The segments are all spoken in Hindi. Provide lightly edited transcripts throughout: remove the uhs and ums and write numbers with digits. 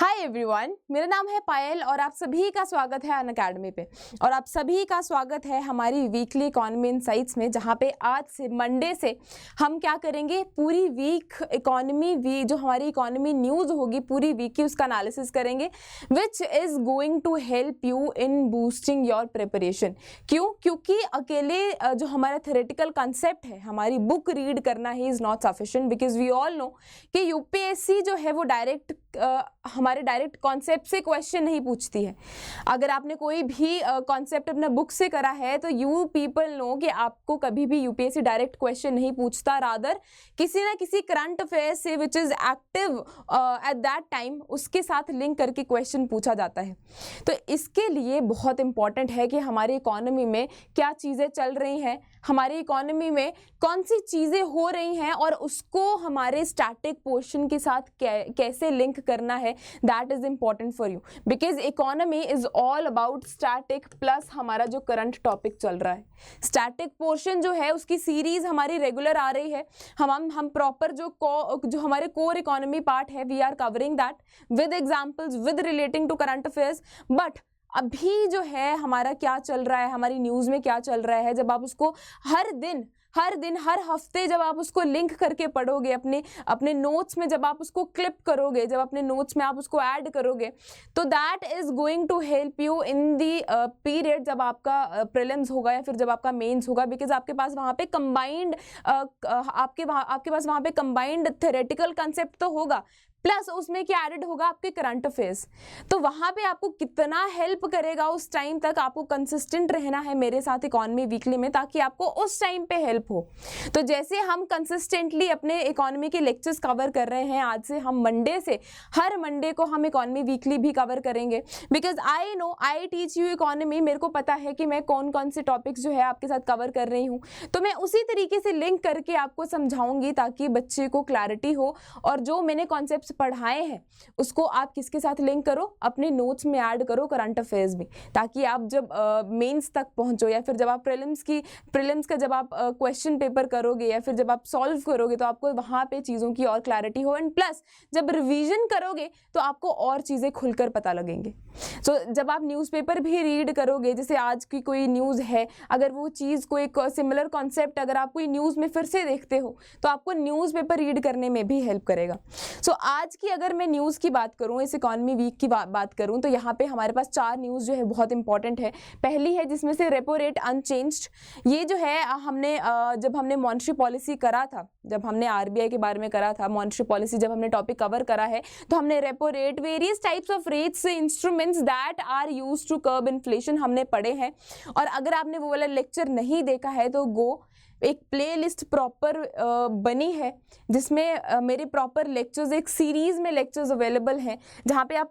हाय एवरीवन, मेरा नाम है पायल और आप सभी का स्वागत है अनअकैडमी पे। और आप सभी का स्वागत है हमारी वीकली इकोनॉमी इनसाइट्स में, जहाँ पे आज से मंडे से हम क्या करेंगे, पूरी वीक जो हमारी इकोनॉमी न्यूज़ होगी पूरी वीक की, उसका एनालिसिस करेंगे which is going to help you in boosting your preparation. क्योंकि अकेले जो हमारा थ्योरेटिकल कंसेप्ट है, हमारी बुक रीड करना ही is not sufficient, because we all know कि यूपीएससी जो है वो हमारे डायरेक्ट कॉन्सेप्ट से क्वेश्चन नहीं पूछती है। अगर आपने कोई भी कॉन्सेप्ट अपना बुक से करा है तो यू पीपल नो कि आपको कभी भी यूपीएससी डायरेक्ट क्वेश्चन नहीं पूछता, रादर किसी ना किसी करंट अफेयर से which is active at that time, उसके साथ लिंक करके क्वेश्चन पूछा जाता है। तो इसके लिए बहुत इंपॉर्टेंट है कि हमारी इकोनॉमी में क्या चीज़ें चल रही हैं, हमारी इकोनॉमी में कौन सी चीज़ें हो रही हैं और उसको हमारे स्टैटिक पोर्शन के साथ कैसे लिंक करना है। That is important for you, because economy is all about static plus हमारा जो करंट टॉपिक चल रहा है। स्टैटिक पोर्शन जो है उसकी सीरीज़ हमारी रेगुलर आ रही है। हम प्रॉपर जो हमारे कोर इकोनॉमी पार्ट है, we are covering that with examples, with relating to current affairs. But अभी जो है हमारा क्या चल रहा है, हमारी न्यूज़ में क्या चल रहा है, जब आप उसको हर हफ्ते जब आप उसको लिंक करके पढ़ोगे, अपने नोट्स में जब आप उसको क्लिप करोगे, जब अपने नोट्स में आप उसको ऐड करोगे, तो that is going to help you in the period जब आपका प्रीलिम्स होगा या फिर जब आपका मेंस होगा, बिकॉज आपके पास वहाँ पे कंबाइंड आपके पास वहाँ पे कंबाइंड थ्योरेटिकल कंसेप्ट तो होगा, प्लस उसमें क्या एडेड होगा, आपके करंट अफेयर्स। तो वहाँ पे आपको कितना हेल्प करेगा, उस टाइम तक आपको कंसिस्टेंट रहना है मेरे साथ इकोनॉमी वीकली में, ताकि आपको उस टाइम पे हेल्प हो। तो जैसे हम कंसिस्टेंटली अपने इकोनॉमी के लेक्चर्स कवर कर रहे हैं, आज से हम मंडे से हर मंडे को हम इकोनॉमी वीकली भी कवर करेंगे, because I know I teach you economy. मेरे को पता है कि मैं कौन कौन से टॉपिक्स जो है आपके साथ कवर कर रही हूँ, तो मैं उसी तरीके से लिंक करके आपको समझाऊंगी ताकि बच्चे को क्लैरिटी हो। और जो मैंने कॉन्सेप्ट पढ़ाए हैं उसको आप किसके साथ लिंक करो, अपने नोट्स में ऐड करो करंट अफेयर्स में, ताकि आप जब मेंस तक पहुंचो या फिर जब आप प्रीलिम्स का जब आप क्वेश्चन पेपर करोगे या फिर जब आप सॉल्व करोगे, तो आपको वहाँ पे चीज़ों की और क्लैरिटी हो। एंड प्लस जब रिवीजन करोगे तो आपको और चीज़ें खुलकर पता लगेंगे। सो जब आप न्यूज़पेपर भी रीड करोगे, जैसे आज की कोई न्यूज़ है, अगर वो चीज़ कोई सिमिलर कॉन्सेप्ट अगर आप कोई न्यूज़ में फिर से देखते हो तो आपको न्यूज़पेपर रीड करने में भी हेल्प करेगा। सो आज की अगर मैं न्यूज़ की बात करूं, इस इकोनॉमी वीक की बात करूं, तो यहाँ पे हमारे पास 4 न्यूज़ जो है बहुत इंपॉर्टेंट है। पहली है जिसमें से रेपो रेट अनचेंज्ड। ये जो है जब हमने मॉनेटरी पॉलिसी करा था, जब हमने आरबीआई के बारे में करा था मॉनेटरी पॉलिसी, जब हमने टॉपिक कवर करा है, तो हमने repo rate, various types of rates instruments that are used to curb inflation हमने पढ़े हैं। और अगर आपने वो वाला लेक्चर नहीं देखा है तो एक प्लेलिस्ट प्रॉपर बनी है जिसमें मेरे प्रॉपर लेक्चर्स, एक सीरीज में लेक्चर्स अवेलेबल हैं, जहाँ पे आप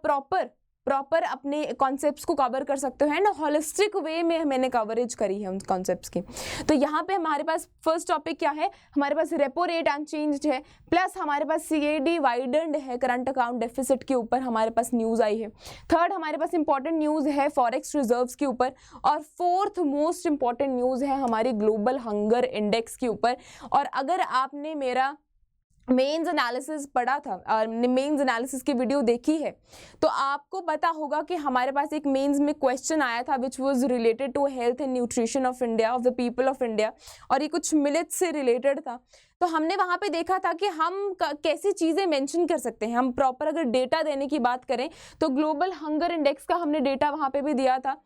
प्रॉपर अपने कॉन्सेप्ट्स को कवर कर सकते हो। एंड होलिस्टिक वे में मैंने कवरेज करी है उन कॉन्सेप्ट्स की। तो यहाँ पे हमारे पास फर्स्ट टॉपिक क्या है, हमारे पास रेपो रेट अनचेंज्ड है, प्लस हमारे पास सीएडी वाइडेंड है, करंट अकाउंट डेफिसिट के ऊपर हमारे पास न्यूज़ आई है। थर्ड हमारे पास इंपॉर्टेंट न्यूज़ है फॉरेक्स रिजर्व्स के ऊपर। और फोर्थ मोस्ट इंपॉर्टेंट न्यूज़ है हमारी ग्लोबल हंगर इंडेक्स के ऊपर। और अगर आपने मेरा मेंस एनालिसिस पढ़ा था और मेंस एनालिसिस की वीडियो देखी है, तो आपको पता होगा कि हमारे पास एक मेंस में क्वेश्चन आया था which was related to health and nutrition of India, of the people of India, और ये कुछ मिलेट्स से रिलेटेड था। तो हमने वहाँ पे देखा था कि हम कैसी चीज़ें मेंशन कर सकते हैं। हम प्रॉपर अगर डेटा देने की बात करें तो ग्लोबल हंगर इंडेक्स का हमने डेटा वहाँ पे भी दिया था।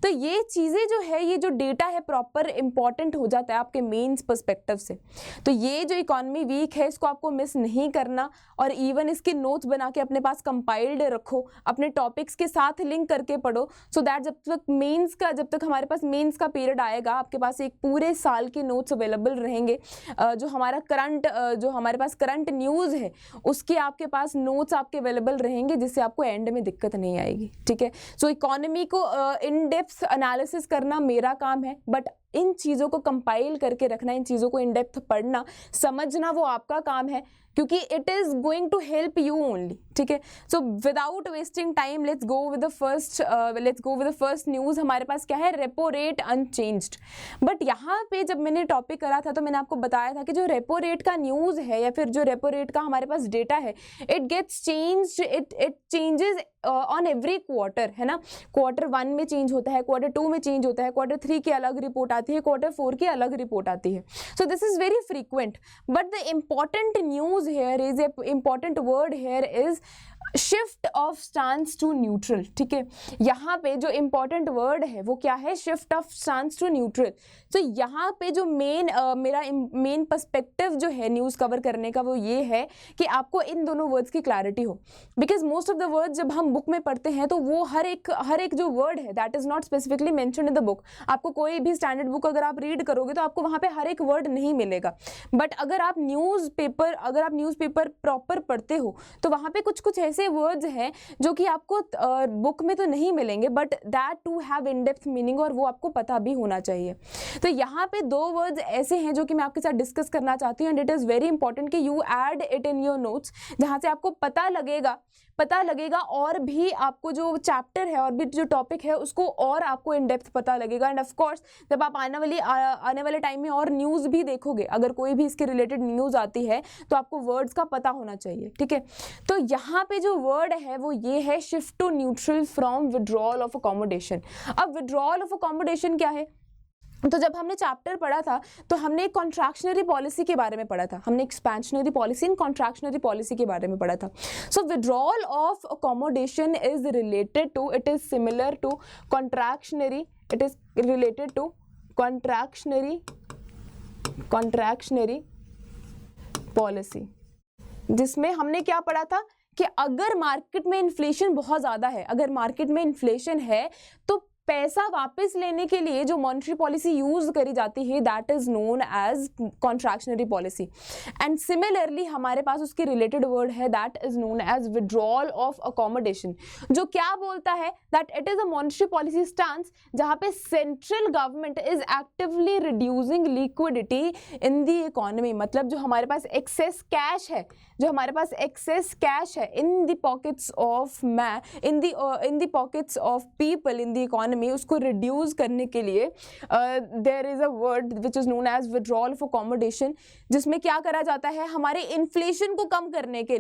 तो ये चीज़ें जो है, ये जो डेटा है प्रॉपर इंपॉर्टेंट हो जाता है आपके मेंस पर्सपेक्टिव से। तो ये जो इकोनॉमी वीक है इसको आपको मिस नहीं करना, और इवन इसके नोट्स बना के अपने पास कंपाइल्ड रखो, अपने टॉपिक्स के साथ लिंक करके पढ़ो, सो दैट जब तक हमारे पास मेंस का पीरियड आएगा, आपके पास एक पूरे साल के नोट्स अवेलेबल रहेंगे। जो हमारे पास करंट न्यूज़ है उसके आपके पास नोट्स आपके अवेलेबल रहेंगे, जिससे आपको एंड में दिक्कत नहीं आएगी। ठीक है, सो इकोनॉमी को इन डेप्थ एनालिसिस करना मेरा काम है, बट इन चीज़ों को कंपाइल करके रखना, इन चीज़ों को इन डेप्थ पढ़ना, समझना, वो आपका काम है, क्योंकि it is going to help you only, ठीक है। So without wasting time let's go with the first news. हमारे पास क्या है, रेपो रेट अनचेंज्ड। बट यहाँ पे जब मैंने टॉपिक करा था तो मैंने आपको बताया था कि जो रेपो रेट का न्यूज़ है या फिर जो रेपो रेट का हमारे पास डेटा है, it gets changed, it changes on every quarter, है ना। क्वार्टर 1 में चेंज होता है, क्वार्टर 2 में चेंज होता है, क्वार्टर 3 की अलग रिपोर्ट आती है, क्वार्टर 4 की अलग रिपोर्ट आती है। So this is very frequent, but the important news here is, important word here is shift of stance to neutral, ठीक है। यहाँ पे जो इम्पॉर्टेंट वर्ड है वो क्या है, shift of stance to neutral. तो यहाँ पे जो मेरा मेन पर्सपेक्टिव जो है न्यूज़ कवर करने का वो ये है कि आपको इन दोनों वर्ड्स की क्लैरिटी हो, because most of the words जब हम बुक में पढ़ते हैं तो वो हर एक जो वर्ड है that is not specifically mentioned in the book. आपको कोई भी स्टैंडर्ड बुक अगर आप रीड करोगे तो आपको वहाँ पे हर एक वर्ड नहीं मिलेगा, बट अगर आप न्यूज़पेपर प्रॉपर पढ़ते हो तो वहाँ पे कुछ ऐसे वर्ड्स हैं जो कि आपको बुक में तो नहीं मिलेंगे, but that too have in depth meaning, और वो आपको पता भी होना चाहिए। तो यहाँ पे 2 वर्ड्स ऐसे हैं जो कि मैं आपके साथ डिस्कस करना चाहती हूँ, and it is very important कि you add it in your notes, जहाँ से आपको पता लगेगा और भी आपको जो चैप्टर है और भी जो टॉपिक है उसको और आपको इन डेप्थ पता लगेगा। एंड ऑफ कोर्स जब आप आने वाले टाइम में और न्यूज़ भी देखोगे, अगर कोई भी इसके रिलेटेड न्यूज़ आती है तो आपको वर्ड्स का पता होना चाहिए, ठीक है। तो यहाँ पे जो वर्ड है वो ये है, shift to neutral from withdrawal of accommodation. अब विड्रॉल ऑफ अकोमोडेशन क्या है, तो जब हमने चैप्टर पढ़ा था तो हमने कॉन्ट्रैक्शनरी पॉलिसी के बारे में पढ़ा था, हमने expansionary policy and contractionary policy के बारे में पढ़ा था। So withdrawal of accommodation is related to, it is similar to contractionary, it is related to contractionary policy, जिसमें हमने क्या पढ़ा था कि अगर मार्केट में इन्फ्लेशन बहुत ज़्यादा है, अगर मार्केट में इन्फ्लेशन है तो पैसा वापस लेने के लिए जो मॉनेटरी पॉलिसी यूज करी जाती है that is known as contractionary policy. And similarly हमारे पास उसके रिलेटेड वर्ड है that is known as withdrawal of accommodation, जो क्या बोलता है that it is a monetary policy stance जहाँ पे central government is actively reducing liquidity in the economy. मतलब जो हमारे पास एक्सेस कैश है, in the pockets of in the pockets of people in the economy, उसको रिड्यूस करने के लिए there is a word which is known as withdrawal of accommodation, जिसमें क्या करा जाता है, हमारे इन्फ्लेशन को कम करने के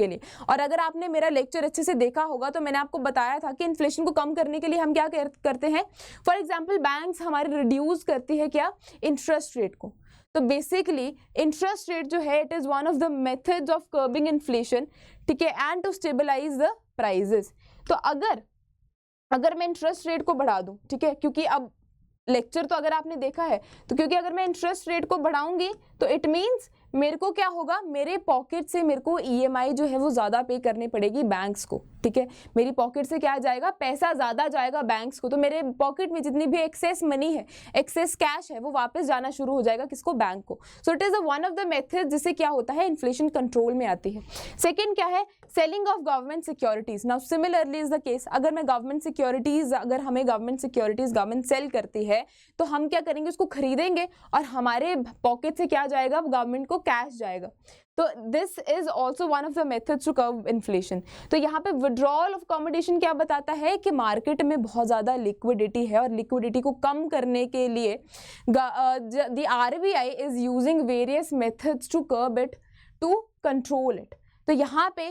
लिए, और अगर आपने मेरा लेक्चर अच्छे से देखा होगा तो मैंने आपको बताया था कि इन्फ्लेशन को कम करने के लिए हम क्या करते हैं। फॉर एग्जाम्पल बैंक्स हमारे रिड्यूस करती है क्या, इंटरेस्ट रेट को। तो बेसिकली इंटरेस्ट रेट जो है it is one of the methods of curbing inflation, ठीक है, and to stabilise the prices. तो अगर मैं इंटरेस्ट रेट को बढ़ा दूं, ठीक है, क्योंकि अब लेक्चर तो अगर आपने देखा है तो क्योंकि अगर मैं इंटरेस्ट रेट को बढ़ाऊंगी तो इट मीन्स मेरे को क्या होगा, मेरे पॉकेट से मेरे को ईएमआई जो है वो ज़्यादा पे करनी पड़ेगी बैंक्स को, ठीक है। मेरी पॉकेट से क्या जाएगा, पैसा ज़्यादा जाएगा बैंक्स को, तो मेरे पॉकेट में जितनी भी एक्सेस मनी है, एक्सेस कैश है, वो वापस जाना शुरू हो जाएगा किसको, बैंक को। सो it is a one of the method जिससे क्या होता है, इन्फ्लेशन कंट्रोल में आती है। सेकेंड क्या है, selling of government securities. Now similarly is the case, अगर हमें गवर्नमेंट सिक्योरिटीज गवर्नमेंट सेल करती है तो हम क्या करेंगे, उसको खरीदेंगे और हमारे पॉकेट से क्या जाएगा, गवर्नमेंट को कैश जाएगा। तो this is also one of the methods to curb inflation. तो यहाँ पे विड्रॉल ऑफ अकोमोडेशन क्या बताता है कि मार्केट में बहुत ज़्यादा लिक्विडिटी है और लिक्विडिटी को कम करने के लिए the RBI is using various methods to curb it, to control it. तो यहाँ पे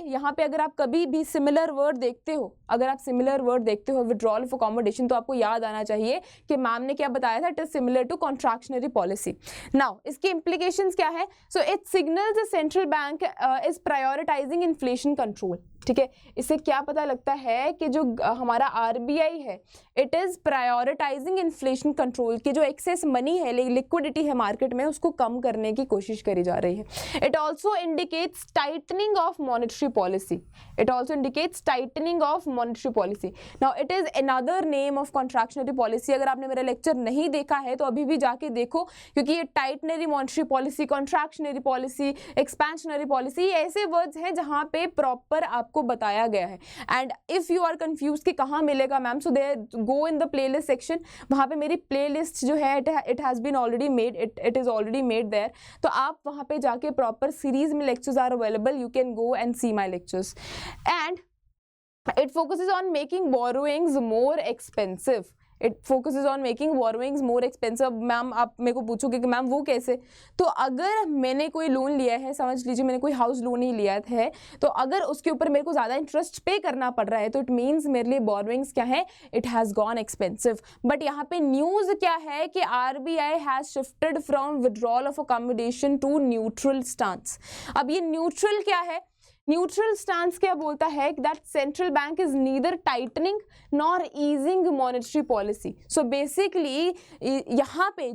अगर आप कभी भी सिमिलर वर्ड देखते हो, विड्रॉल ऑफ अकोमोडेशन, तो आपको याद आना चाहिए कि मैम ने क्या बताया था, it is similar to contractionary policy. Now इसकी इम्प्लीकेशंस क्या है, so it signals the central bank is prioritising inflation control, ठीक है। इससे क्या पता लगता है कि जो हमारा आरबीआई है it is prioritising inflation control, की जो एक्सेस मनी है, लिक्विडिटी है मार्केट में, उसको कम करने की कोशिश करी जा रही है। It also indicates tightening of monetary policy, now it is another name of contractionary policy. अगर आपने मेरा लेक्चर नहीं देखा है तो अभी भी जाके देखो, क्योंकि ये टाइटनरी monetary policy, contractionary policy, expansionary policy, ये ऐसे वर्ड्स हैं जहाँ पे प्रॉपर आप आपको बताया गया है। And if you are confuse कि कहाँ मिलेगा ma'am, so they go in the playlist section, वहाँ पे मेरी प्लेलिस्ट जो है it has been already made, it is already made there. तो आप वहाँ पे जाके प्रॉपर सीरीज में lectures are available, you can go and see my lectures. And it focuses on making borrowings more expensive. It focuses on making borrowings more expensive. Ma'am आप मेरे को पूछोगे कि मैम वो कैसे, तो अगर मैंने कोई लोन लिया है, समझ लीजिए मैंने कोई हाउस लोन ही लिया है, तो अगर उसके ऊपर मेरे को ज़्यादा इंटरेस्ट पे करना पड़ रहा है तो इट मीन्स मेरे लिए बोरोइंग्स क्या है, it has gone expensive. But यहाँ पे न्यूज़ क्या है कि RBI has shifted from withdrawal of accommodation to neutral stance. अब ये न्यूट्रल क्या है, न्यूट्रल स्टांस क्या बोलता है that central bank is neither tightening nor easing monetary policy. So basically यहाँ पे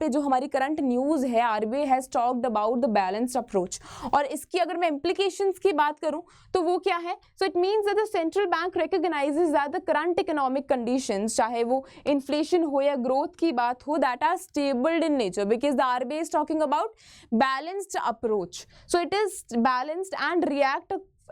जो हमारी करंट न्यूज़ है, RBI has talked about the balanced approach, और इसकी अगर मैं इम्प्लीकेशंस की बात करूँ तो वो क्या है, so it means that the central bank recognises that the current economic conditions, चाहे वो इन्फ्लेशन हो या ग्रोथ की बात हो, that are stable in nature because the RBI is talking about balanced approach. So it is balanced and react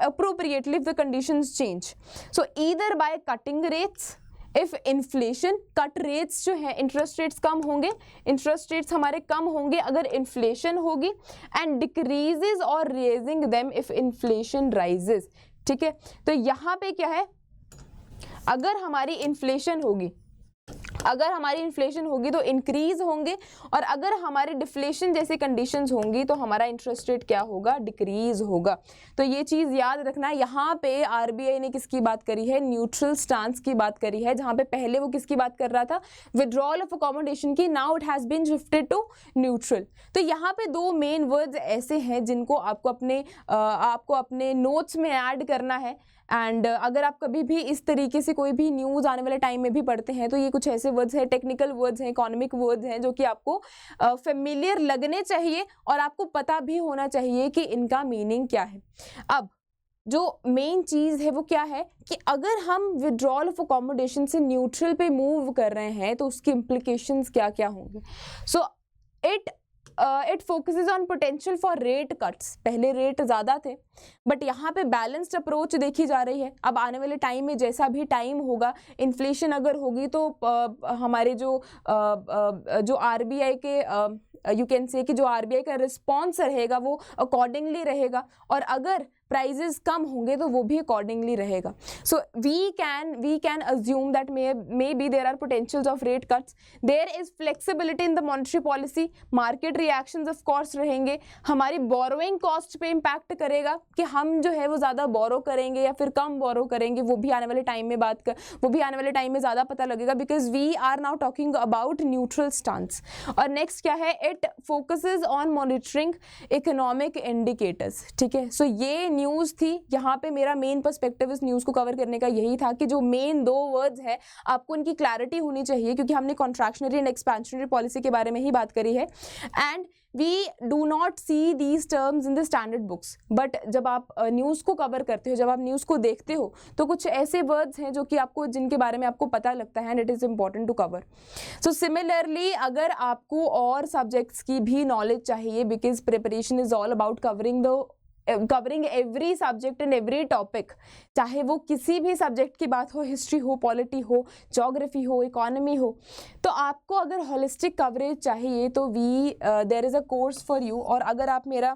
appropriately if the conditions change. So either by cutting rates, if inflation, cut rates जो है interest rates कम होंगे, interest rates हमारे कम होंगे अगर inflation होगी, and decreases or raising them if inflation rises। ठीक है, तो यहाँ पे क्या है, अगर हमारी inflation होगी, अगर हमारी इन्फ्लेशन होगी तो इंक्रीज होंगे, और अगर हमारी डिफ्लेशन जैसी कंडीशंस होंगी तो हमारा इंटरेस्ट रेट क्या होगा, डिक्रीज होगा। तो ये चीज़ याद रखना। यहाँ पे RBI ने किसकी बात करी है, न्यूट्रल स्टांस की बात करी है, जहाँ पे पहले वो किसकी बात कर रहा था, विड्रॉल ऑफ अकोमोडेशन की, now it has been shifted to neutral. तो यहाँ पे दो मेन वर्ड्स ऐसे हैं जिनको आपको अपने नोट्स में ऐड करना है। एंड अगर आप कभी भी इस तरीके से कोई भी न्यूज़ आने वाले टाइम में भी पढ़ते हैं तो ये कुछ ऐसे वर्ड्स हैं, टेक्निकल वर्ड्स हैं, इकोनॉमिक वर्ड्स हैं, जो कि आपको फेमिलियर लगने चाहिए और आपको पता भी होना चाहिए कि इनका मीनिंग क्या है। अब जो मेन चीज़ है वो क्या है कि अगर हम विड्रॉल ऑफ अकोमोडेशन से न्यूट्रल पे मूव कर रहे हैं तो उसकी इम्प्लीकेशंस क्या क्या होंगे। सो it focuses on potential for rate cuts. पहले रेट ज़्यादा थे बट यहाँ पे बैलेंस्ड अप्रोच देखी जा रही है। अब आने वाले टाइम में जैसा भी टाइम होगा, इन्फ्लेशन अगर होगी तो हमारे जो RBI के यू कैन से कि जो RBI का रिस्पॉन्स रहेगा वो अकॉर्डिंगली रहेगा, और अगर प्राइजेस कम होंगे तो वो भी अकॉर्डिंगली रहेगा। So we can assume that may be there are potentials of rate cuts, there is flexibility in the monetary policy, market reactions of course रहेंगे, हमारी बोरोइंग कॉस्ट पे इम्पैक्ट करेगा कि हम जो है वो ज़्यादा बोरो करेंगे या फिर कम बोरो करेंगे, वो भी आने वाले टाइम में ज़्यादा पता लगेगा because we are now talking about neutral stance. और नेक्स्ट क्या है, it focuses on monitoring economic indicators. ठीक है, सो ये न्यूज़ थी। यहाँ पे मेरा मेन पर्सपेक्टिव इस न्यूज़ को कवर करने का यही था कि जो मेन दो वर्ड्स है आपको इनकी क्लैरिटी होनी चाहिए, क्योंकि हमने कॉन्ट्रैक्शनरी एंड एक्सपेंशनरी पॉलिसी के बारे में ही बात करी है। And we do not see these terms in the standard books, but जब आप न्यूज़ को कवर करते हो, जब आप न्यूज़ को देखते हो तो कुछ ऐसे वर्ड्स हैं जो कि आपको, जिनके बारे में आपको पता लगता है, and it is important to cover. So similarly अगर आपको और सब्जेक्ट्स की भी नॉलेज चाहिए, because preparation is all about covering every subject and every topic, चाहे वो किसी भी सब्जेक्ट की बात हो, हिस्ट्री हो, पॉलिटी हो, ज्योग्राफी हो, इकोनॉमी हो, तो आपको अगर होलिस्टिक कवरेज चाहिए तो there is a course for you. और अगर आप मेरा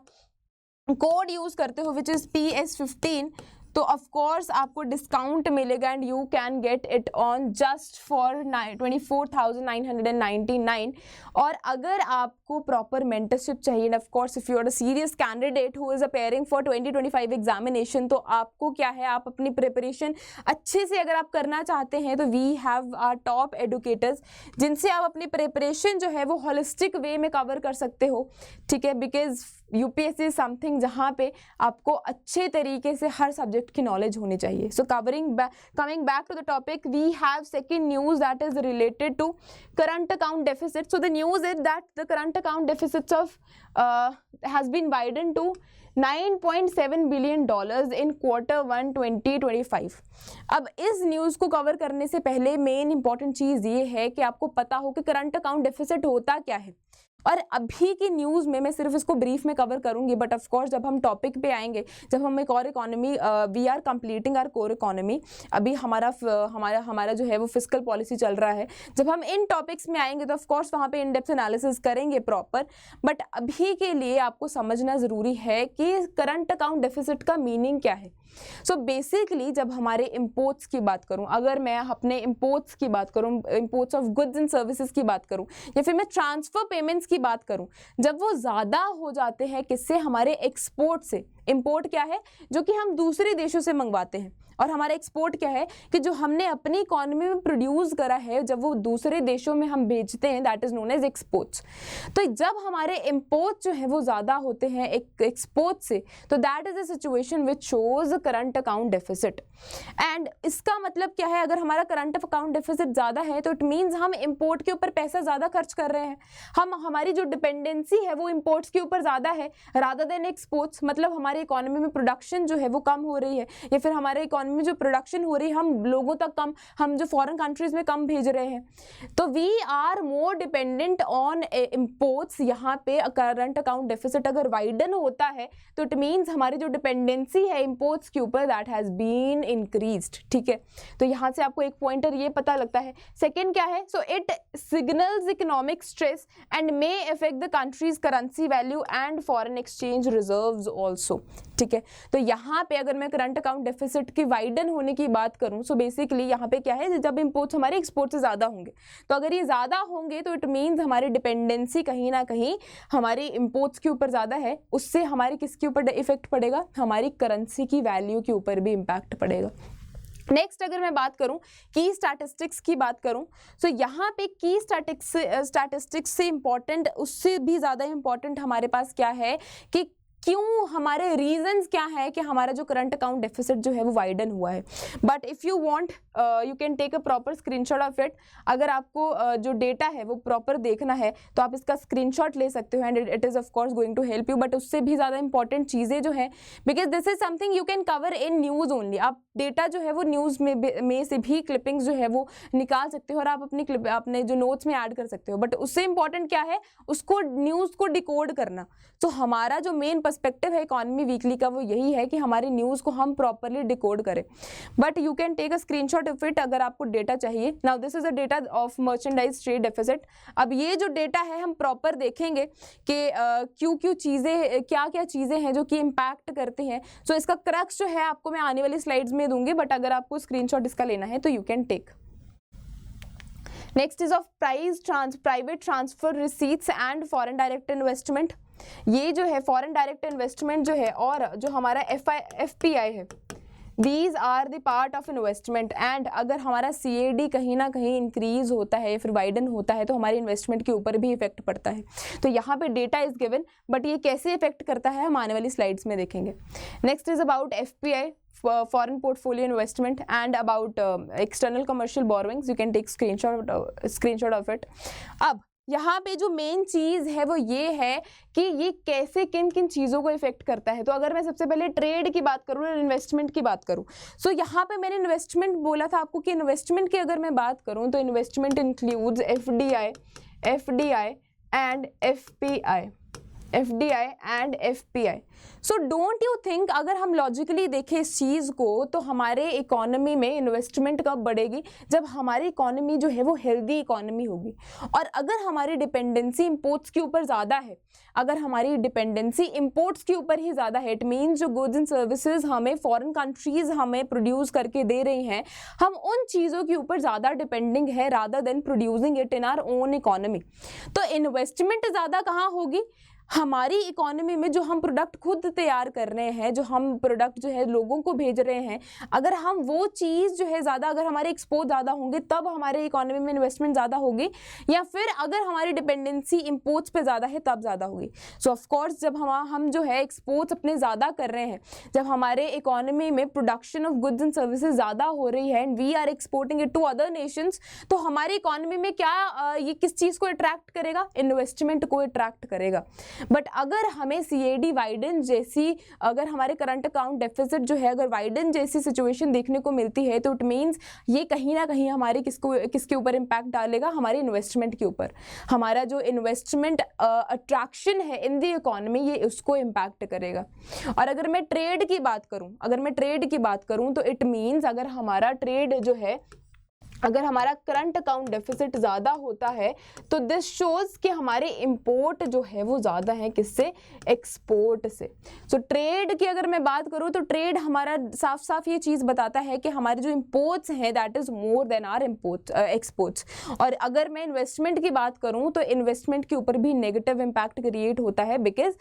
कोड यूज़ करते हो विच इज़ PS15, तो ऑफ कोर्स आपको डिस्काउंट मिलेगा and you can get it on just for 24,999। और अगर आपको प्रॉपर मेंटरशिप चाहिए, and of course if you are a serious candidate who is appearing for 2025 examination, तो आपको क्या है, आप अपनी प्रिपरेशन अच्छे से अगर आप करना चाहते हैं तो we have our top educators जिनसे आप अपनी प्रिपरेशन जो है वो होलिस्टिक वे में कवर कर सकते हो। ठीक है, बिकॉज UPSC इज समथिंग जहाँ पे आपको अच्छे तरीके से हर सब्जेक्ट की नॉलेज होनी चाहिए। So coming back to the topic, we have second news that is related to current account deficit. So the news is that the current account deficits of has been widen to $9.7 billion in Q1 2025। अब इस न्यूज़ को कवर करने से पहले मेन इंपॉर्टेंट चीज़ ये है कि आपको पता हो कि करंट अकाउंट डेफिसिट होता क्या है। और अभी की न्यूज़ में मैं सिर्फ इसको ब्रीफ में कवर करूंगी, बट ऑफ कोर्स जब हम टॉपिक पे आएंगे, जब हम एक और economy, we are completing our core economy, अभी हमारा जो है वो फिस्कल पॉलिसी चल रहा है, जब हम इन टॉपिक्स में आएंगे तो ऑफ कोर्स वहाँ पे इन डेप्थ एनालिसिस करेंगे प्रॉपर। बट अभी के लिए आपको समझना ज़रूरी है कि करंट अकाउंट डेफिसिट का मीनिंग क्या है। सो बेसिकली जब हमारे इम्पोर्ट्स की बात करूं, अगर मैं अपने इम्पोर्ट्स की बात करूं, imports of goods and services की बात करूं, या फिर मैं ट्रांसफर पेमेंट्स की बात करूं, जब वो ज़्यादा हो जाते हैं किससे, हमारे एक्सपोर्ट से। इम्पोर्ट क्या है, जो कि हम दूसरे देशों से मंगवाते हैं, और हमारा एक्सपोर्ट क्या है कि जो हमने अपनी इकोनॉमी में प्रोड्यूस करा है जब वो दूसरे देशों में हम बेचते हैं, that is known as exports. तो जब हमारे इम्पोर्ट जो है वो ज़्यादा होते हैं एक्सपोर्ट से, तो that is a situation which shows current account deficit. And इसका मतलब क्या है, अगर हमारा करंट अकाउंट डेफिसिट ज़्यादा है तो इट मीन्स हम इम्पोर्ट के ऊपर पैसा ज़्यादा खर्च कर रहे हैं, हमारी जो डिपेंडेंसी है वो इम्पोर्ट्स के ऊपर ज़्यादा है रादर देन एक्सपोर्ट्स। मतलब हमारी इकोनॉमी में प्रोडक्शन जो है वो कम हो रही है, या फिर हमारे इकोनॉमी में जो प्रोडक्शन हो रही है हम लोगों तक कम, हम जो फॉरेन कंट्रीज में कम भेज रहे हैं, तो we are more dependent on imports. यहाँ पे करंट अकाउंट डेफिसिट अगर वाइडन होता है तो इट मीन्स हमारी जो डिपेंडेंसी है इम्पोर्ट्स के ऊपर दैट हैज़ बीन इंक्रीज्ड। ठीक है, तो यहाँ से आपको एक पॉइंटर ये पता लगता है। सेकेंड क्या है, so it signals economic stress and may affect the countries currency value and foreign exchange reserves also. ठीक है, तो यहाँ पे अगर मैं करंट अकाउंट डेफिसिट की वाइडन होने की बात करूँ, सो बेसिकली यहाँ पे क्या है, जब इम्पोर्ट्स हमारे एक्सपोर्ट से ज़्यादा होंगे, तो अगर ये ज़्यादा होंगे तो इट मीन्स हमारी डिपेंडेंसी कहीं ना कहीं हमारे इम्पोर्ट्स के ऊपर ज़्यादा है, उससे हमारे किसके ऊपर इफेक्ट पड़ेगा, हमारी करेंसी की वैल्यू के ऊपर भी इम्पैक्ट पड़ेगा। नेक्स्ट अगर मैं बात करूं की स्टैटिस्टिक्स की बात करूं, सो यहाँ पे की स्टैटिस्टिक्स से इम्पॉर्टेंट, उससे भी ज़्यादा इम्पॉर्टेंट हमारे पास क्या है कि क्यों, हमारे रीजंस क्या है कि हमारा जो करंट अकाउंट डेफिसिट जो है वो वाइडन हुआ है। But if you want you can take a proper screenshot of it. अगर आपको जो डेटा है वो प्रॉपर देखना है तो आप इसका स्क्रीनशॉट ले सकते हो, and it is of course going to help you. But उससे भी ज़्यादा इंपॉर्टेंट चीज़ें जो है, because this is something you can cover in news only. आप डेटा जो है वो न्यूज़ में से भी क्लिपिंग्स जो है वो निकाल सकते हो और आप अपने जो नोट्स में ऐड कर सकते हो, बट उससे इंपॉर्टेंट क्या है, उसको न्यूज़ को डिकोड करना। तो हमारा जो मेन पर्सपेक्टिव है इकोनॉमी वीकली का वो यही है कि हमारी न्यूज़ को हम प्रॉपरली डिकोड करें। But you can take a screenshot of it अगर आपको डेटा चाहिए। Now this is a data of merchandise trade deficit. अब ये जो डेटा है हम प्रॉपर देखेंगे कि क्यों चीज़ें, क्या चीज़ें हैं जो कि इम्पैक्ट करती हैं। सो इसका क्रक्स जो है आपको मैं आने वाली स्लाइड्स में दूंगी, बट अगर आपको स्क्रीनशॉट इसका लेना है तो you can take. Next is of private transfer receipts and foreign direct investment. ये जो है फॉरेन डायरेक्ट इन्वेस्टमेंट जो है और जो हमारा FPI है, these are the part of investment. And अगर हमारा CAD कहीं ना कहीं इंक्रीज होता है या फिर वाइडन होता है तो हमारे इन्वेस्टमेंट के ऊपर भी इफेक्ट पड़ता है। तो यहाँ पे डेटा इज गिवन, बट ये कैसे इफेक्ट करता है हम आने वाली स्लाइड्स में देखेंगे। Next is about FPI, foreign portfolio investment, and about external commercial borrowings. You can take screenshot of it. अब यहाँ पे जो मेन चीज़ है वो ये है कि ये कैसे किन किन चीज़ों को इफेक्ट करता है। तो अगर मैं सबसे पहले ट्रेड की बात करूँ और इन्वेस्टमेंट की बात करूँ, सो यहाँ पे मैंने इन्वेस्टमेंट बोला था आपको कि इन्वेस्टमेंट की अगर मैं बात करूँ तो investment includes FDI and FPI। So don't you think, अगर हम लॉजिकली देखें इस चीज़ को तो हमारे इकोनॉमी में इन्वेस्टमेंट कब बढ़ेगी, जब हमारी इकोनॉमी जो है वो हेल्दी इकोनॉमी होगी। और अगर हमारी डिपेंडेंसी इंपोर्ट्स के ऊपर ज़्यादा है, अगर हमारी डिपेंडेंसी इंपोर्ट्स के ऊपर ही ज़्यादा है, इट मीन्स जो गुड्स एंड सर्विसेज हमें फॉरेन कंट्रीज़ हमें प्रोड्यूस करके दे रही हैं, हम उन चीज़ों के ऊपर ज़्यादा डिपेंडिंग है rather than producing it in our own economy. तो इन्वेस्टमेंट ज़्यादा कहाँ होगी, हमारी इकोनॉमी में जो हम प्रोडक्ट खुद तैयार कर रहे हैं, जो हम प्रोडक्ट जो है लोगों को भेज रहे हैं, अगर हम वो चीज़ जो है ज़्यादा, अगर हमारे एक्सपोर्ट ज़्यादा होंगे तब हमारे इकोनॉमी में इन्वेस्टमेंट ज़्यादा होगी, या फिर अगर हमारी डिपेंडेंसी इंपोर्ट्स पे ज़्यादा है तब ज़्यादा होगी। सो ऑफ कोर्स जब हम जो है एक्सपोर्ट्स अपने ज़्यादा कर रहे हैं, जब हमारे इकोनॉमी में production of goods and services ज़्यादा हो रही है and we are exporting it to other nations, तो हमारी इकोनॉमी में क्या ये किस चीज़ को अट्रैक्ट करेगा, इन्वेस्टमेंट को अट्रैक्ट करेगा। बट अगर हमें CAD वाइडन जैसी, अगर हमारे करंट अकाउंट डेफिसिट जो है अगर वाइडन जैसी सिचुएशन देखने को मिलती है तो इट मीन्स ये कहीं ना कहीं हमारे किसके ऊपर इम्पैक्ट डालेगा, हमारे इन्वेस्टमेंट के ऊपर। हमारा जो इन्वेस्टमेंट अट्रैक्शन है इन द इकोनॉमी ये उसको इम्पैक्ट करेगा। और अगर मैं ट्रेड की बात करूं तो इट मीन्स अगर हमारा ट्रेड जो है, अगर हमारा करंट अकाउंट डेफिसिट ज़्यादा होता है तो दिस शोज कि हमारे इंपोर्ट जो है वो ज़्यादा है किससे, एक्सपोर्ट से। सो ट्रेड की अगर मैं बात करूँ तो ट्रेड हमारा साफ साफ ये चीज़ बताता है कि हमारे जो इंपोर्ट्स हैं that is more than our exports. और अगर मैं इन्वेस्टमेंट की बात करूँ तो इन्वेस्टमेंट के ऊपर भी नेगेटिव इम्पैक्ट क्रिएट होता है, बिकॉज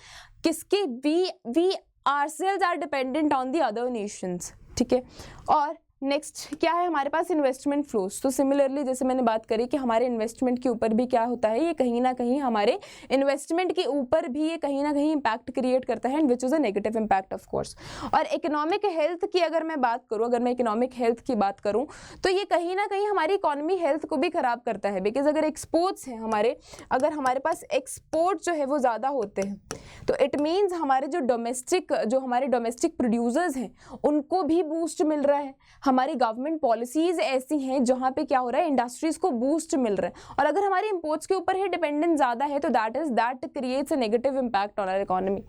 किसके we ourselves are dependent on the other nations, ठीक है। और नेक्स्ट क्या है हमारे पास, इन्वेस्टमेंट फ्लोज। तो सिमिलरली जैसे मैंने बात करी कि हमारे इन्वेस्टमेंट के ऊपर भी क्या होता है, ये कहीं ना कहीं हमारे इन्वेस्टमेंट के ऊपर भी ये कहीं ना कहीं इम्पैक्ट क्रिएट करता है, which is a negative impact of course. और इकोनॉमिक हेल्थ की अगर मैं बात करूँ, अगर मैं इकोनॉमिक हेल्थ की बात करूँ तो ये कहीं ना कहीं हमारी इकोनॉमी हेल्थ को भी खराब करता है, बिकॉज अगर एक्सपोर्ट्स हैं हमारे, अगर हमारे पास एक्सपोर्ट जो है वो ज़्यादा होते हैं तो इट मीन्स हमारे जो हमारे डोमेस्टिक प्रोड्यूसर्स हैं उनको भी बूस्ट मिल रहा है। हमारी गवर्नमेंट पॉलिसीज ऐसी हैं जहाँ पे क्या हो रहा है, इंडस्ट्रीज को बूस्ट मिल रहा है। और अगर हमारे इंपोर्ट्स के ऊपर ही डिपेंडेंस ज़्यादा है तो that creates a negative impact on our economy.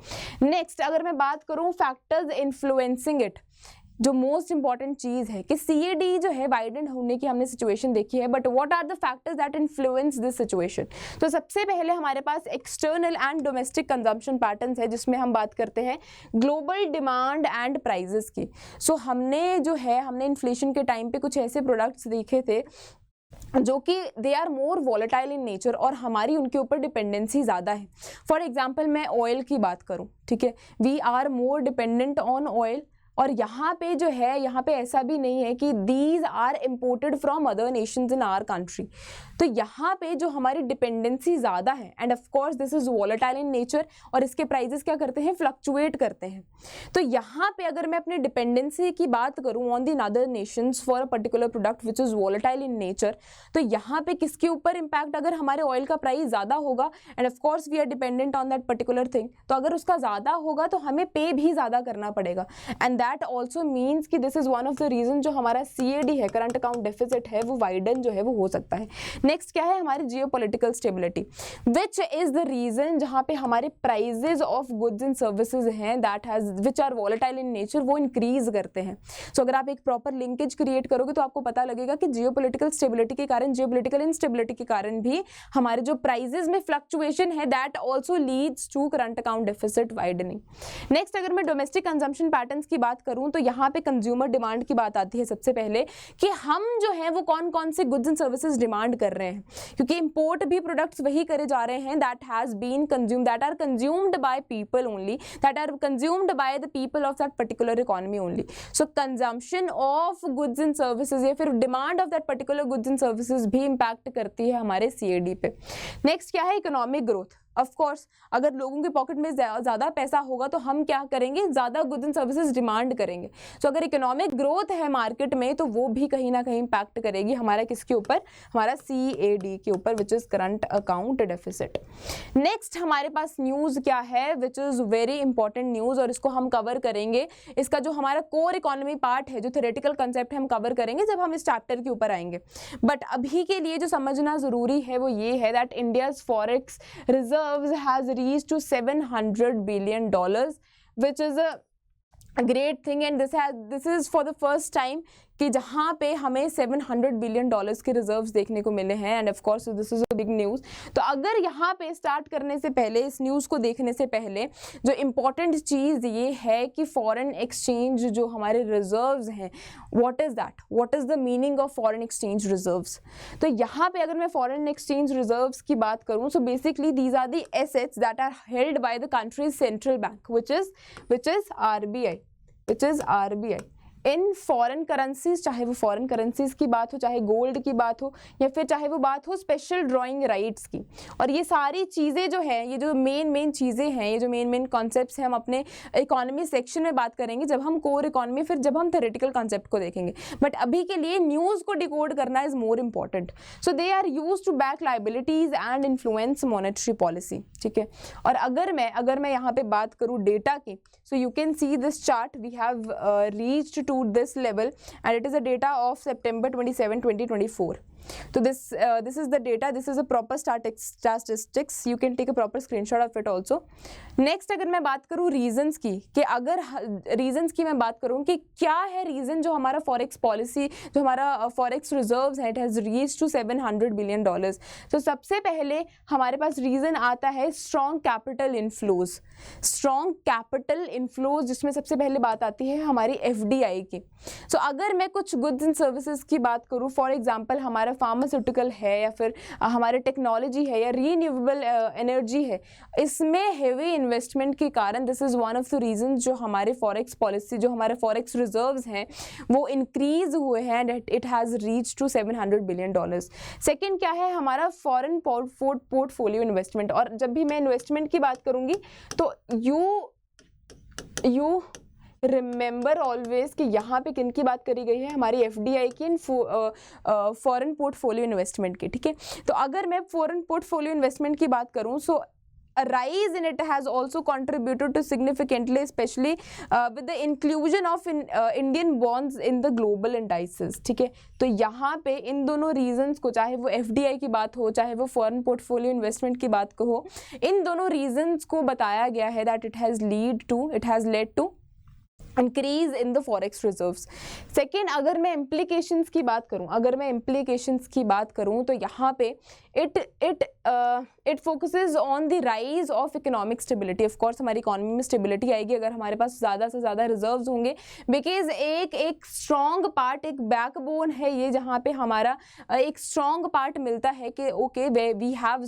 Next अगर मैं बात करूँ फैक्टर्स इन्फ्लुएंसिंग इट, जो मोस्ट इंपॉर्टेंट चीज़ है कि CAD जो है वाइडन होने की हमने सिचुएशन देखी है, but what are the factors that influence this situation. तो सबसे पहले हमारे पास external and domestic consumption patterns है, जिसमें हम बात करते हैं ग्लोबल डिमांड एंड प्राइजेस की। सो हमने इन्फ्लेशन के टाइम पे कुछ ऐसे प्रोडक्ट्स देखे थे जो कि they are more volatile in nature और हमारी उनके ऊपर डिपेंडेंसी ज़्यादा है। फॉर एग्जाम्पल मैं ऑयल की बात करूँ, ठीक है, we are more dependent on oil. और यहाँ पे जो है, यहाँ पे ऐसा भी नहीं है कि these are imported from other nations in our country. तो यहाँ पे जो हमारी डिपेंडेंसी ज़्यादा है and of course this is volatile in nature और इसके प्राइजेस क्या करते हैं, फ्लक्चुएट करते हैं। तो यहाँ पे अगर मैं अपनी डिपेंडेंसी की बात करूँ on the other Nations for a particular product which is volatile in nature, तो यहाँ पे किसके ऊपर इम्पैक्ट, अगर हमारे ऑयल का प्राइस ज़्यादा होगा and of course we are dependent on that particular thing, तो अगर उसका ज़्यादा होगा तो हमें पे भी ज़्यादा करना पड़ेगा। एंड दैट ऑल्सो मीन्स कि this is one of the reason जो हमारा CAD है, करंट अकाउंट डेफिसिट है, वो वाइडन जो है वो हो सकता है। नेक्स्ट क्या है, हमारी geopolitical stability, which is the reason जहाँ पे हमारे prices of goods and services हैं that has which are volatile in nature, वो इंक्रीज करते हैं। सो अगर आप एक प्रॉपर लिंकेज क्रिएट करोगे तो आपको पता लगेगा कि जियोपॉलिटिकल स्टेबिलिटी के कारण, जियोपॉलिटिकल इंस्टेबिलिटी के कारण भी हमारे जो प्राइजेज में फ्लक्चुएशन है that also leads to current account deficit widening. Next अगर मैं डोमेस्टिक कंजम्पशन पैटर्न्स की बात करूं तो यहाँ पे कंज्यूमर डिमांड की बात आती है सबसे पहले, कि हम जो है वो कौन कौन से गुड्स एंड सर्विसेज डिमांड कर रहे हैं, क्योंकि इंपोर्ट भी प्रोडक्ट्स वही करे जा रहे हैं that has been consumed, that are consumed by people only, that are consumed by the people of that particular economy only. So consumption of goods and services या फिर demand of that particular goods and services भी इंपैक्ट करती है हमारे CAD पे। नेक्स्ट क्या है, इकोनॉमिक ग्रोथ। ऑफ कोर्स अगर लोगों के पॉकेट में ज़्यादा पैसा होगा तो हम क्या करेंगे, ज़्यादा गुड्स एंड सर्विसेज डिमांड करेंगे। सो अगर इकोनॉमिक ग्रोथ है मार्केट में तो वो भी कहीं ना कहीं इम्पैक्ट करेगी हमारा किसके ऊपर, हमारा CAD के ऊपर, which is current account deficit. Next हमारे पास न्यूज़ क्या है, which is very important news, और इसको हम कवर करेंगे। इसका जो हमारा कोर इकोनॉमी पार्ट है, जो थ्योरेटिकल कंसेप्ट है, हम कवर करेंगे जब हम इस चैप्टर के ऊपर आएंगे। बट अभी के लिए जो समझना ज़रूरी है वो ये है that India's forex reserve has reached to $700 billion, which is a great thing, and this is for the first time कि जहाँ पे हमें $700 बिलियन के रिजर्व्स देखने को मिले हैं, and of course this is a big news. तो अगर यहाँ पे स्टार्ट करने से पहले, इस न्यूज़ को देखने से पहले, जो इम्पॉर्टेंट चीज़ ये है कि फॉरेन एक्सचेंज जो हमारे रिजर्व्स हैं, what is that, what is the meaning of foreign exchange reserves. तो यहाँ पे अगर मैं फॉरेन एक्सचेंज रिजर्व्स की बात करूँ, so basically these are the assets that are held by the country's central bank, which is RBI, in foreign currencies, चाहे वो फॉरेन करेंसीज की बात हो, चाहे गोल्ड की बात हो, या फिर चाहे वो बात हो स्पेशल ड्राइंग राइट्स की। और ये सारी चीज़ें जो है, ये जो मेन चीज़ें हैं, ये जो मेन कॉन्सेप्ट्स हैं, हम अपने इकोनॉमी सेक्शन में बात करेंगे जब हम कोर इकोनॉमी, फिर जब हम थ्योरेटिकल कॉन्सेप्ट को देखेंगे। बट अभी के लिए न्यूज़ को डिकोड करना is more important. So they are use to back liabilities and influence monetary policy, ठीक है। और अगर मैं यहाँ पे बात करूँ डेटा की, so you can see this chart, we have reached to this level and it is a data of September 27, 2024. So this is the data, this is a proper statistics, you can take a proper screenshot of it also. Next अगर मैं बात करूँ रीजंस की, कि अगर रीजंस की मैं बात करूँ कि क्या है रीजन जो हमारा फॉरेक्स पॉलिसी, जो हमारा फॉरेक्स रिजर्व्स है, it has reached to $700 billion. तो सबसे पहले हमारे पास रीजन आता है strong capital inflows. Strong capital inflows जिसमें सबसे पहले बात आती है हमारी FDI की। सो अगर मैं कुछ गुड्स एंड सर्विसेज की बात करूँ, फॉर एग्जांपल हमारा फार्मास्यूटिकल है, या फिर हमारे टेक्नोलॉजी है, या रीन्यूएबल एनर्जी है, इसमें हेवी इन्वेस्टमेंट के कारण this is one of the reason जो हमारे फॉरेक्स पॉलिसी, जो हमारे फॉरेक्स रिजर्व्स हैं वो इंक्रीज हुए हैं and it has reach to $700 billion. Second क्या है, हमारा फॉरेन पोर्टफोलियो इन्वेस्टमेंट। और जब भी मैं इन्वेस्टमेंट की बात करूँगी तो यू रिमेंबर ऑलवेज कि यहाँ पे किन की बात करी गई है, हमारी FDI की, फॉरेन पोर्टफोलियो इन्वेस्टमेंट की, ठीक है। तो अगर मैं फॉरेन पोर्टफोलियो इन्वेस्टमेंट की बात करूँ, सो a rise in it has also contributed to significantly, especially with the inclusion of Indian bonds in the global indices, ठीक है। तो यहाँ पे इन दोनों रीजंस को, चाहे वो FDI की बात हो, चाहे वो फॉरेन पोर्टफोलियो इन्वेस्टमेंट की बात हो, इन दोनों रीजंस को बताया गया है that it has led to increase in the forex reserves. Second, अगर मैं इम्प्लीकेशंस की बात करूँ तो यहाँ पे it focuses on the rise of economic stability. Of course हमारी इकोनॉमी में स्टेबिलिटी आएगी अगर हमारे पास ज़्यादा से ज़्यादा रिजर्व्स होंगे, बिकॉज एक स्ट्रॉन्ग पार्ट, एक बैकबोन है ये, जहाँ पे हमारा एक स्ट्रॉन्ग पार्ट मिलता है कि okay we have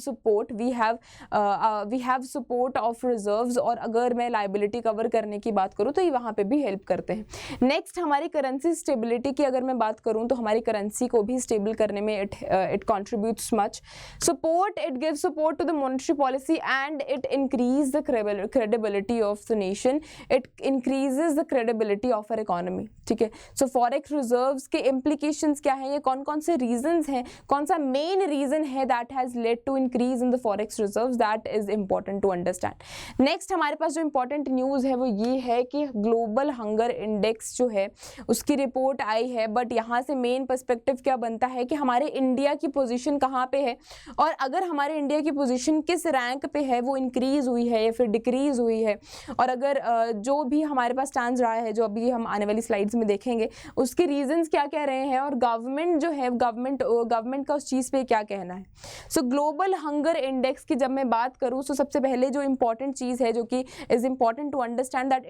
support of reserves. और अगर मैं लाइबिलिटी कवर करने की बात करूँ तो ये वहाँ पे भी हेल्प करते हैं। नेक्स्ट, हमारी करेंसी स्टेबिलिटी की अगर मैं बात करूँ तो हमारी करेंसी को भी स्टेबल करने में it contributes much. Support, it gives support to the monetary policy and it increase the credibility of the nation, it increases the credibility of our economy, ठीक है। सो फॉरेक्स रिजर्व्स के इम्प्लीकेशंस क्या हैं, ये कौन कौन से रीजंस हैं, कौन सा मेन रीजन है that has led to increase in the forex reserves, that is important to understand. Next हमारे पास जो इंपॉर्टेंट न्यूज़ है वो ये है कि ग्लोबल हंगर इंडेक्स जो है उसकी रिपोर्ट आई है, बट यहाँ से मेन पर्सपेक्टिव क्या बनता है कि हमारे इंडिया की पोजीशन कहाँ पे है, और अगर हमारे इंडिया की पोजीशन किस रैंक पे है, वो इंक्रीज हुई है या फिर डिक्रीज हुई है। और अगर जो भी हमारे पास स्टैंड रहा है, जो अभी हम आने वाली स्लाइड्स में देखेंगे, उसके रीजंस क्या कह रहे हैं, और गवर्नमेंट जो है गवर्नमेंट का उस चीज़ पे क्या कहना है। सो ग्लोबल हंगर इंडेक्स की जब मैं बात करूँ, तो सबसे पहले जो इंपॉर्टेंट चीज़ है जो कि is important to understand that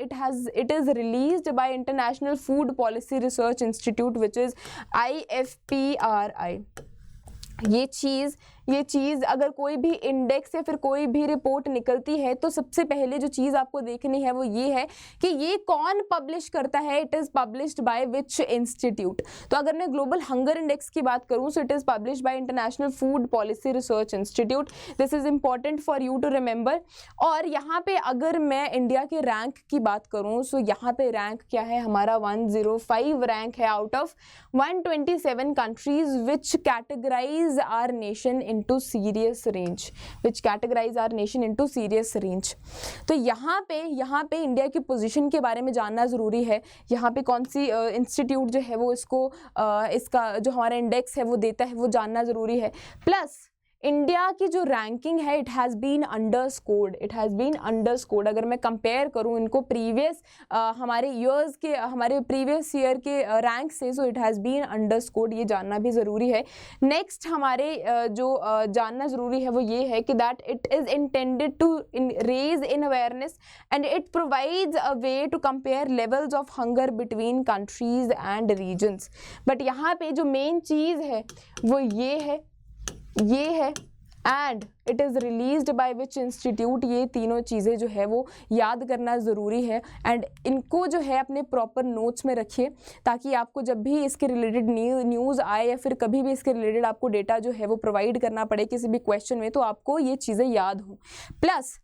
it is released by international food policy research institute which is IFPRI। ये चीज़ अगर कोई भी इंडेक्स या फिर कोई भी रिपोर्ट निकलती है तो सबसे पहले जो चीज़ आपको देखनी है वो ये है कि ये कौन पब्लिश करता है, it is published by which institute. तो अगर मैं ग्लोबल हंगर इंडेक्स की बात करूँ, so it is published by international food policy research institute. This is important for you to remember. और यहाँ पे अगर मैं इंडिया के रैंक की बात करूँ, सो यहाँ पे रैंक क्या है हमारा, 105 रैंक है out of 127 countries which categorize our nation into serious range, which categorize our nation into serious range। तो यहाँ पे इंडिया की पोजीशन के बारे में जानना ज़रूरी है। यहाँ पे कौन सी इंस्टीट्यूट जो है वो इसका जो हमारा इंडेक्स है वो देता है, वो जानना ज़रूरी है। प्लस इंडिया की जो रैंकिंग है इट हैज़ बीन अंडरस्कोर्ड। अगर मैं कंपेयर करूँ इनको प्रीवियस हमारे प्रीवियस ईयर के रैंक से, सो इट हैज़ बीन अंडरस्कोर्ड, ये जानना भी ज़रूरी है। नेक्स्ट हमारे जो जानना ज़रूरी है वो ये है कि that it is intended to raise in awareness and it provides a way to compare levels of hunger between countries and regions. But यहाँ पे जो मेन चीज़ है वो ये है and it is released by which institute. ये तीनों चीज़ें जो है वो याद करना ज़रूरी है एंड इनको जो है अपने प्रॉपर नोट्स में रखिए, ताकि आपको जब भी इसके रिलेटेड न्यूज़ आए या फिर कभी भी इसके रिलेटेड आपको डेटा जो है वो प्रोवाइड करना पड़े किसी भी क्वेश्चन में, तो आपको ये चीज़ें याद हों। प्लस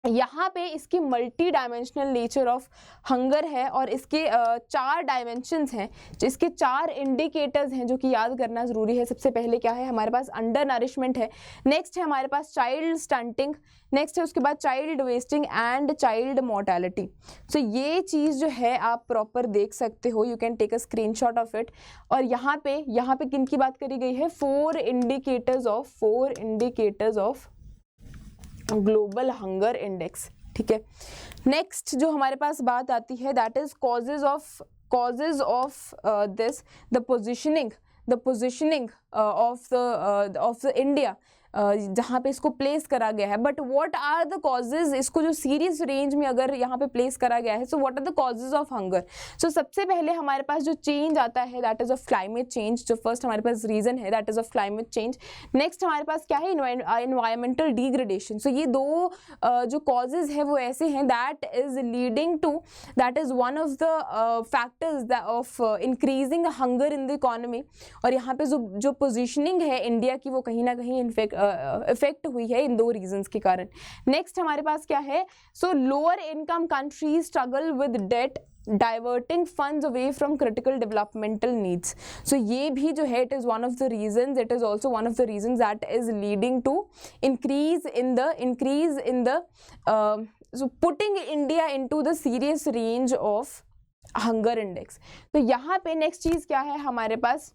यहाँ पे इसकी multi dimensional nature of hunger है और इसके 4 डायमेंशंस हैं, इसके 4 इंडिकेटर्स हैं जो कि याद करना ज़रूरी है। सबसे पहले क्या है, हमारे पास अंडर नरिशमेंट है, नेक्स्ट है हमारे पास चाइल्ड स्टंटिंग, नेक्स्ट है उसके बाद child wasting and child mortality. So ये चीज़ जो है आप प्रॉपर देख सकते हो, you can take a screenshot of it. और यहाँ पे किन की बात करी गई है, 4 indicators of global hunger index, ठीक है। नेक्स्ट जो हमारे पास बात आती है that is causes of this, the positioning of the India, जहाँ पे इसको प्लेस करा गया है। But what are the causes, इसको जो सीरियस रेंज में अगर यहाँ पे प्लेस करा गया है, so what are the causes of hunger. So सबसे पहले हमारे पास जो चेंज आता है that is of climate change, जो फर्स्ट हमारे पास रीजन है that is of climate change. Next हमारे पास क्या है, इन्वायरमेंटल डिग्रेडेशन। सो ये दो जो कॉजेज है वो ऐसे हैं that is leading to, that is one of the factors of increasing hunger in the economy. और यहाँ पे जो पोजिशनिंग है इंडिया की वो कहीं ना कहीं इफेक्ट हुई है इन 2 रीजंस के कारण। नेक्स्ट हमारे पास क्या है, so lower income countries struggle with debt diverting funds away from critical developmental needs. So ये भी जो है it is one of the reasons, it is also one of the reasons that is leading to increase in the so putting India into the serious range of hunger index। तो यहाँ पे नेक्स्ट चीज क्या है हमारे पास,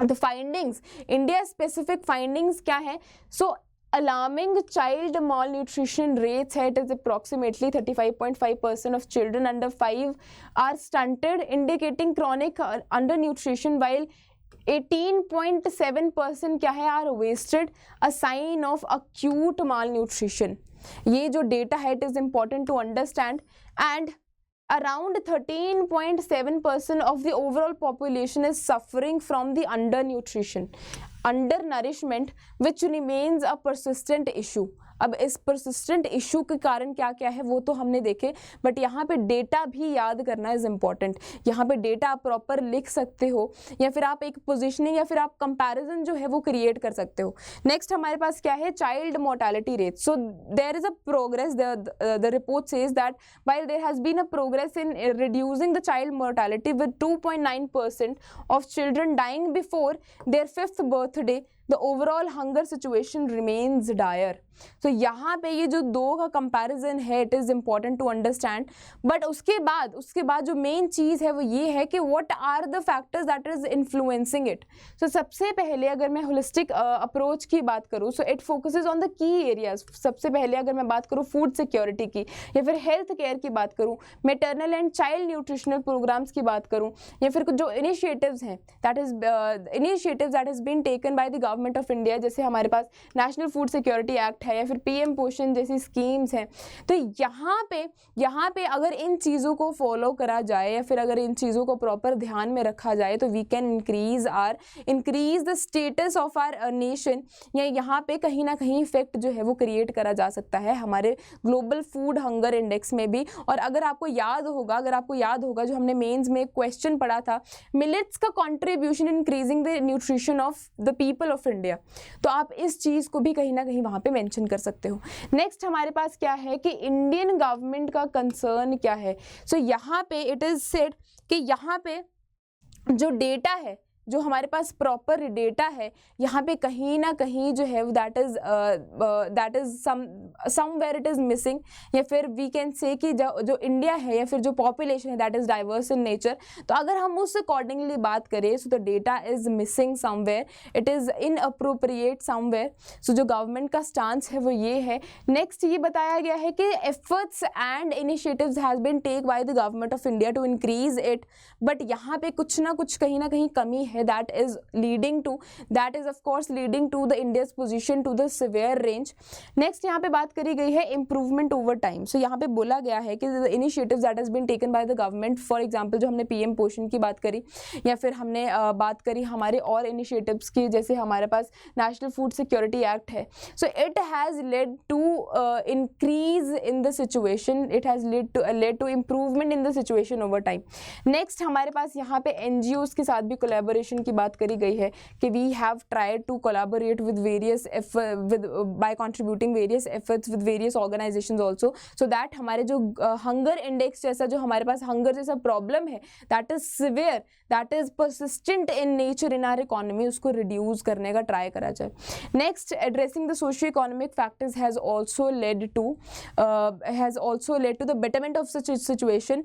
the findings, India specific findings क्या है। सो alarming child malnutrition rates है, it is approximately 35.5% of children under 5 are stunted, indicating chronic undernutrition, while 18.7% क्या है, are wasted, a sign of acute malnutrition। ये जो डेटा है it is important to understand, and around 13.7% of the overall population is suffering from the undernourishment which remains a persistent issue। अब इस persistent issue के कारण क्या क्या है वो तो हमने देखे, बट यहाँ पे डेटा भी याद करना इज इम्पॉर्टेंट। यहाँ पे डेटा आप प्रॉपर लिख सकते हो या फिर आप एक पोजिशनिंग या फिर आप कंपैरिजन जो है वो क्रिएट कर सकते हो। नेक्स्ट हमारे पास क्या है, child mortality rate. So there is a progress, the report says that while there has been a progress in reducing the child mortality with 2.9% of children dying before their 5th birthday, the overall hunger situation remains dire। तो यहाँ पे ये जो 2 का कंपैरिजन है it is important to understand. But उसके बाद जो मेन चीज़ है वो ये है कि what are the factors that is influencing it. So सबसे पहले अगर मैं होलिस्टिक अप्रोच की बात करूँ, so it focuses on the key areas. सबसे पहले अगर मैं बात करूँ फूड सिक्योरिटी की या फिर हेल्थ केयर की बात करूँ, maternal and child nutritional programs की बात करूँ, या फिर कुछ जो इनिशिएटिव्स हैं that is been taken by the government of India, जैसे हमारे पास नेशनल फूड सिक्योरिटी एक्ट है या फिर पीएम पोषण जैसी स्कीम्स हैं। तो यहाँ पे अगर इन चीज़ों को फॉलो करा जाए या फिर अगर इन चीज़ों को प्रॉपर ध्यान में रखा जाए तो we can increase the status of our nation, या यहाँ पे कहीं ना कहीं इफेक्ट जो है वो क्रिएट करा जा सकता है हमारे ग्लोबल फूड हंगर इंडेक्स में भी। और अगर आपको याद होगा जो हमने मेंस में क्वेश्चन पढ़ा था, मिलेट्स का contribution increasing the nutrition of the people of India, तो आप इस चीज़ को भी कहीं ना कहीं वहाँ पे मेंशन कर सकते हो। नेक्स्ट हमारे पास क्या है कि इंडियन गवर्नमेंट का कंसर्न क्या है। सो यहाँ पे इट इज सेड कि यहाँ पे जो डेटा है, जो हमारे पास प्रॉपर डेटा है, यहाँ पे कहीं ना कहीं जो है that is somewhere it is missing, या फिर वी कैन से कि जो इंडिया है या फिर जो पॉपुलेशन है that is diverse in nature. तो अगर हम उस अकॉर्डिंगली बात करें so the data is missing somewhere, it is inappropriate somewhere. So जो गवर्नमेंट का स्टांस है वो ये है। नेक्स्ट ये बताया गया है कि efforts and initiatives has been take by the government of India to increase it, but यहाँ पे कुछ ना कुछ कहीं ना कहीं कमी है है, that is of course leading to the India's position to the severe range. Next यहाँ पे बात करी गई है इंप्रूवमेंट ओवर टाइम। सो यहाँ पे बोला गया है कि the initiatives that has been taken by the government, for example जो हमने पीएम पोषण की बात करी या फिर हमने बात करी हमारे और इनिशिएटिव्स की, जैसे हमारे पास नेशनल फूड सिक्योरिटी एक्ट है। So it has led to increase in the situation, it has led to improvement in the situation over time. Next हमारे पास यहाँ पे एनजीओज के साथ भी कोलैबोरेशन की बात करी गई है कि we have tried to collaborate with various by contributing various efforts with various organisations also, so that हमारे जो हंगर इंडेक्स जैसा जो हमारे पास हंगर जैसा प्रॉब्लम है, that is severe, that is persistent in nature in our economy, उसको रिड्यूस करने का ट्राई करा जाए। Next, addressing the socio economic factors has also led to the betterment of such situation.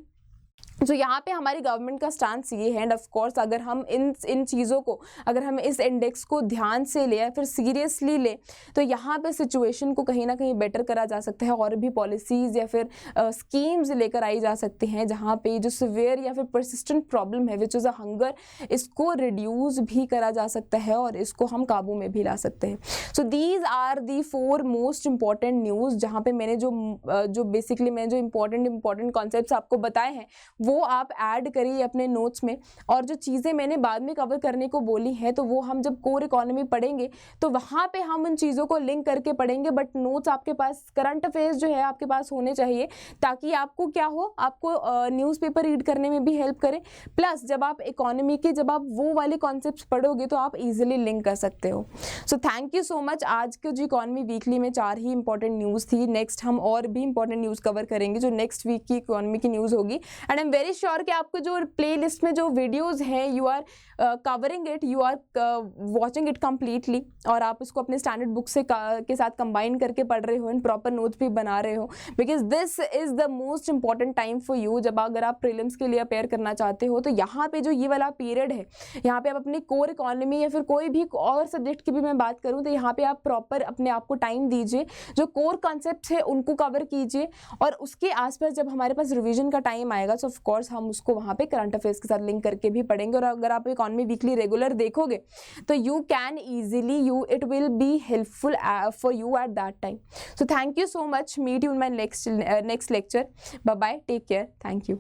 तो यहाँ पे हमारी गवर्नमेंट का स्टांस ये है, एंड ऑफ कोर्स अगर हम इन चीज़ों को, अगर हम इस इंडेक्स को ध्यान से ले या फिर सीरियसली ले, तो यहाँ पे सिचुएशन को कहीं ना कहीं बेटर करा जा सकता है और भी पॉलिसीज़ या फिर स्कीम्स लेकर आई जा सकती हैं जहाँ पे जो सिवियर या फिर परसिस्टेंट प्रॉब्लम है विच इज़ अ हंगर, इसको रिड्यूस भी करा जा सकता है और इसको हम काबू में भी ला सकते हैं। So these are the 4 most important news जहाँ पे मैंने जो बेसिकली मैं जो इंपॉर्टेंट कॉन्सेप्ट्स आपको बताए हैं वो आप ऐड करिए अपने नोट्स में, और जो चीज़ें मैंने बाद में कवर करने को बोली हैं तो वो हम जब कोर इकोनॉमी पढ़ेंगे तो वहाँ पे हम उन चीज़ों को लिंक करके पढ़ेंगे। बट नोट्स आपके पास, करंट अफेयर्स जो है आपके पास होने चाहिए ताकि आपको क्या हो, आपको न्यूज़पेपर रीड करने में भी हेल्प करे, प्लस जब आप इकोनॉमी के जब आप वो वाले कॉन्सेप्ट्स पढ़ोगे तो आप ईजिली लिंक कर सकते हो। So thank you so much. आज के जो इकोनॉमी वीकली में 4 ही इंपॉर्टेंट न्यूज़ थी। नेक्स्ट हम और भी इंपॉर्टेंट न्यूज़ कवर करेंगे जो नेक्स्ट वीक की इकोनॉमी की न्यूज़ होगी, and I am very sure कि आपको जो प्लेलिस्ट में जो वीडियोस हैं you are covering it, you are watching it completely, और आप उसको अपने स्टैंडर्ड बुक से के साथ कंबाइन करके पढ़ रहे हो, एंड प्रॉपर नोट्स भी बना रहे हो, because this is the most important time for you. जब अगर आप प्रीलिम्स के लिए अपेयर करना चाहते हो तो यहाँ पे जो ये वाला पीरियड है, यहाँ पे आप अपनी कोर इकोनॉमी या फिर कोई भी और सब्जेक्ट की भी मैं बात करूँ तो यहाँ पे आप प्रॉपर अपने आप को टाइम दीजिए, जो कोर कॉन्सेप्ट्स है उनको कवर कीजिए, और उसके आसपास जब हमारे पास रिवीजन का टाइम आएगा तो ऑफ कोर्स हम उसको वहाँ पे करंट अफेयर्स के साथ लिंक करके भी पढ़ेंगे। और अगर आप इकोनॉमी वीकली रेगुलर देखोगे तो you can easily it will be helpful for you at that time. So thank you so much, meet you in my next lecture, bye bye, take care, thank you.